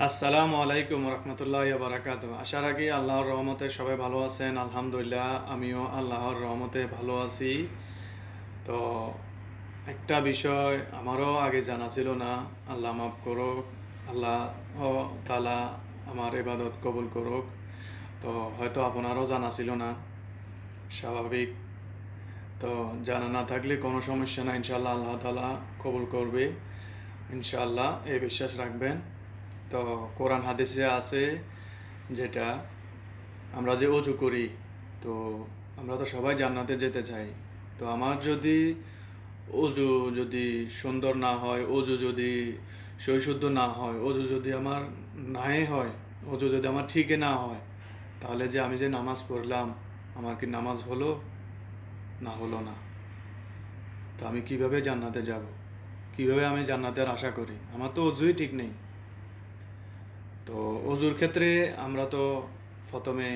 আসসালামু আলাইকুম রহমতুল্লাহ বারাকাত। আশা রাখি আল্লাহর রহমতে সবাই ভালো আছেন। আলহামদুলিল্লাহ, আমিও আল্লাহর রহমতে ভালো আছি। তো একটা বিষয় আমারও আগে জানা ছিল না। আল্লাহ মাফ করুক, আল্লাহ তালা আমার ইবাদত কবুল করুক। তো হয়তো আপনারও জানা ছিল না, স্বাভাবিক। তো জানা না থাকলে কোনো সমস্যা না, ইনশাল্লাহ আল্লাহ তালা কবুল করবে, ইনশাল্লাহ এই বিশ্বাস রাখবেন। তো কোরআন হাদিসে আছে যেটা আমরা যে অজু করি, তো আমরা তো সবাই জান্নাতে যেতে চাই। তো আমার যদি অজু যদি সুন্দর না হয়, অজু যদি সৈশুদ্ধ না হয়, অজু যদি আমার নাই হয়, অজু যদি আমার ঠিকই না হয়, তাহলে যে আমি যে নামাজ পড়লাম, আমার কি নামাজ হলো না হলো না? তো আমি কিভাবে জান্নাতে যাব? কিভাবে আমি জান্নাতের আশা করি? আমার তো অজুই ঠিক নেই। তো অজুর ক্ষেত্রে আমরা তো প্রথমে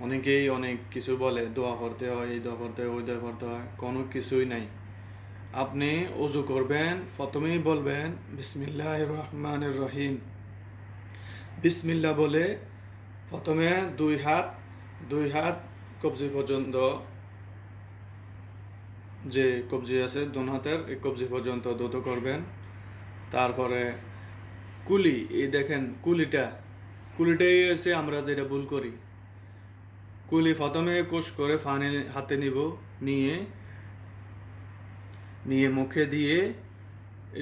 অনেকেই অনেক কিছু বলে, দোয়া করতে হয়, এই দোয়া করতে হয়, ওই দোয়া করতে হয়, কোনো কিছুই নাই। আপনি অজু করবেন, প্রথমেই বলবেন বিসমিল্লাহির রহমানির রহিম। বিসমিল্লাহ বলে প্রথমে দুই হাত কবজি পর্যন্ত, যে কবজি আছে দোনো হাতের, এই কবজি পর্যন্ত দ্রুত করবেন। তারপরে কুলি, এই দেখেন কুলিটাই হচ্ছে আমরা যেটা ভুল করি। কুলি প্রথমে কোষ করে পানি হাতে নিব, নিয়ে নিয়ে মুখে দিয়ে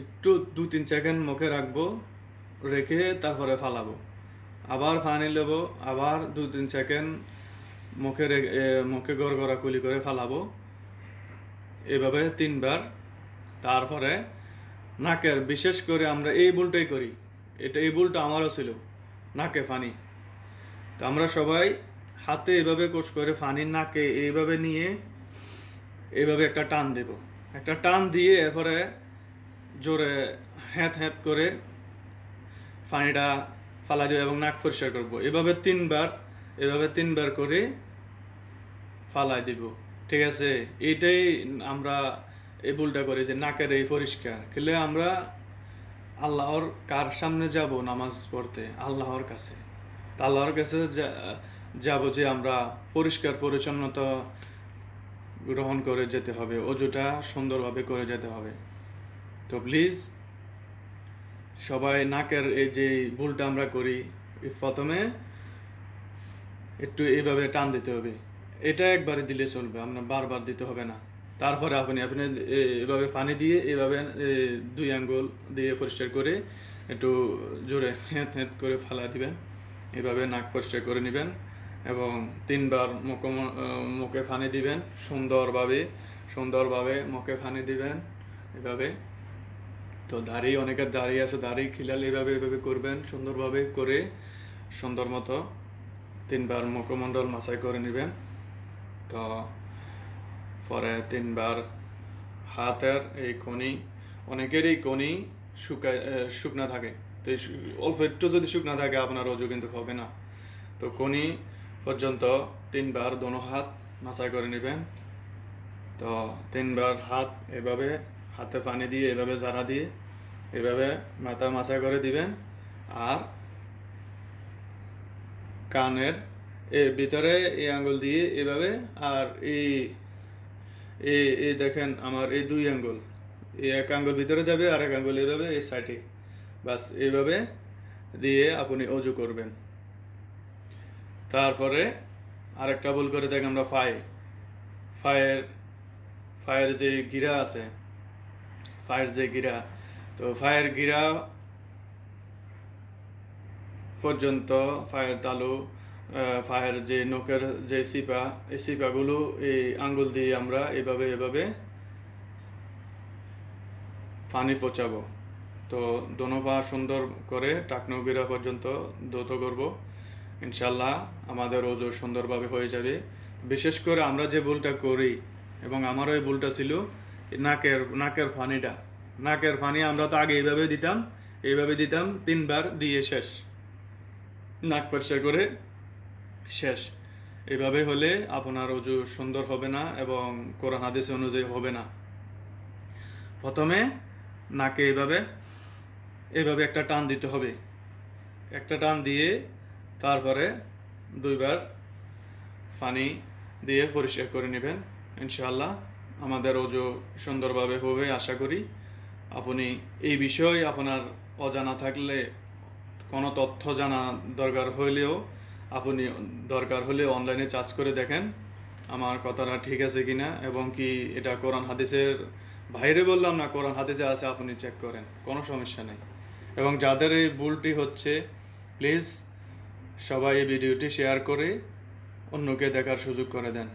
একটু 2-3 সেকেন্ড মুখে রাখবো, রেখে তারপরে ফালাবো। আবার পানি নেব, আবার 2-3 সেকেন্ড মুখে গড়গড়া কুলি করে ফালাবো, এভাবে 3 বার। তারপরে নাকের, বিশেষ করে আমরা এই ভুলটাই করি, এই ভুলটা আমারও ছিল, নাকে পানি। তো আমরা সবাই হাতে এভাবে কোষ করে পানি নাকে এইভাবে নিয়ে এইভাবে একটা টান দেব, একটা টান দিয়ে এরপরে জোরে হ্যাঁত হ্যাঁত করে পানিটা ফালা দেবো এবং নাক পরিষ্কার করবো। এভাবে তিনবার করে ফালাই দিব। ঠিক আছে? এইটাই আমরা এই ভুলটা করি, যে নাকের এই পরিষ্কার খেলে আমরা আল্লাহর কার সামনে যাব নামাজ পড়তে? আল্লাহর কাছে। তা আল্লাহর কাছে যাব যে আমরা পরিষ্কার পরিচ্ছন্নতা গ্রহণ করে যেতে হবে, অজুটা সুন্দরভাবে করে যেতে হবে। তো প্লিজ সবাই নাকের এই যে ভুলটা আমরা করি, প্রথমে একটু এইভাবে টান দিতে হবে। এটা একবারে দিলে চলবে, আপনার বারবার দিতে হবে না। তারপরে আপনি আপনি এভাবে পানি দিয়ে এভাবে 2 আঙ্গুল দিয়ে পরিষ্কার করে একটু জোরে হেঁত হেঁত করে ফালা দিবেন। এভাবে নাক পরিষ্কার করে নেবেন এবং 3 বার মুখে পানি দিবেন। সুন্দরভাবে মুখে পানি দিবেন এভাবে। তো অনেকের দাড়ি আছে, দাড়ি খিলালে এভাবে করবেন, সুন্দরভাবে করে সুন্দর মতো 3 বার মুখমণ্ডল মাসাজ করে নেবেন। তো পরে 3 বার হাতের এই কনি, অনেকেরই কনি শুকনা থাকে। তো অল্প একটু যদি শুকনা থাকে আপনার অজু কিন্তু হবে না। তো কনি পর্যন্ত 3 বার দোনো হাত মাসাজ করে নেবেন। তো 3 বার হাত এভাবে, হাতে পানি দিয়ে এভাবে জারা দিয়ে এভাবে মাথা মাসাজ করে দিবেন। আর কানের ভিতরে এই আঙ্গুল দিয়ে এভাবে, আর এই এই এই দেখেন আমার এই 2 আঙ্গুল, এই এক আঙ্গুল ভিতরে যাবে আর এক আঙ্গুল এভাবে এই সাইডে, বাস এইভাবে দিয়ে আপনি অজু করবেন। তারপরে আরেকটা ভুল করে থাকি আমরা, ফায়ের ফায়ের যে গিরা আছে, ফায়ের যে গিরা, তো ফায়ের গিরা পর্যন্ত, ফায়ের তালু, ফায়ের যে নখের যে সিপা, এই সিপাগুলো এই আঙ্গুল দিয়ে আমরা এভাবে পানি পচাবো। তো দোনো পা সুন্দর করে টাকনো গিরা পর্যন্ত দ্রুত করব, ইনশাল্লাহ আমাদের ওজু সুন্দরভাবে হয়ে যাবে। বিশেষ করে আমরা যে ভুলটা করি, এবং আমারও এই ভুলটা ছিল, নাকের নাকের পানি আমরা তো আগে এইভাবে দিতাম 3 বার দিয়ে শেষ, নাক পরিষ্কার করে শেষ। এভাবে হলে আপনার অজু সুন্দর হবে না এবং কোরআন হাদিস অনুযায়ী হবে না। প্রথমে নাকে এভাবে এভাবে একটা টান দিতে হবে, একটা টান দিয়ে তারপরে 2বার পানি দিয়ে পরিষ্কার করে নেবেন। ইনশাআল্লাহ আমাদের অজু সুন্দরভাবে হবে আশা করি। আপনি এই বিষয়ে আপনার অজানা থাকলে কোনো তথ্য জানা দরকার হলেও অনলাইনে সার্চ করে দেখেন আমার কথাটা ঠিক আছে কিনা, এবং কি এটা কোরআন হাদিসের বাইরে বললাম না, কোরআন হাদিসে আছে, আপনি চেক করেন, কোনো সমস্যা নেই। এবং যাদের এই ভুলটি হচ্ছে, প্লিজ সবাই এই ভিডিওটি শেয়ার করে অন্যকে দেখার সুযোগ করে দেন।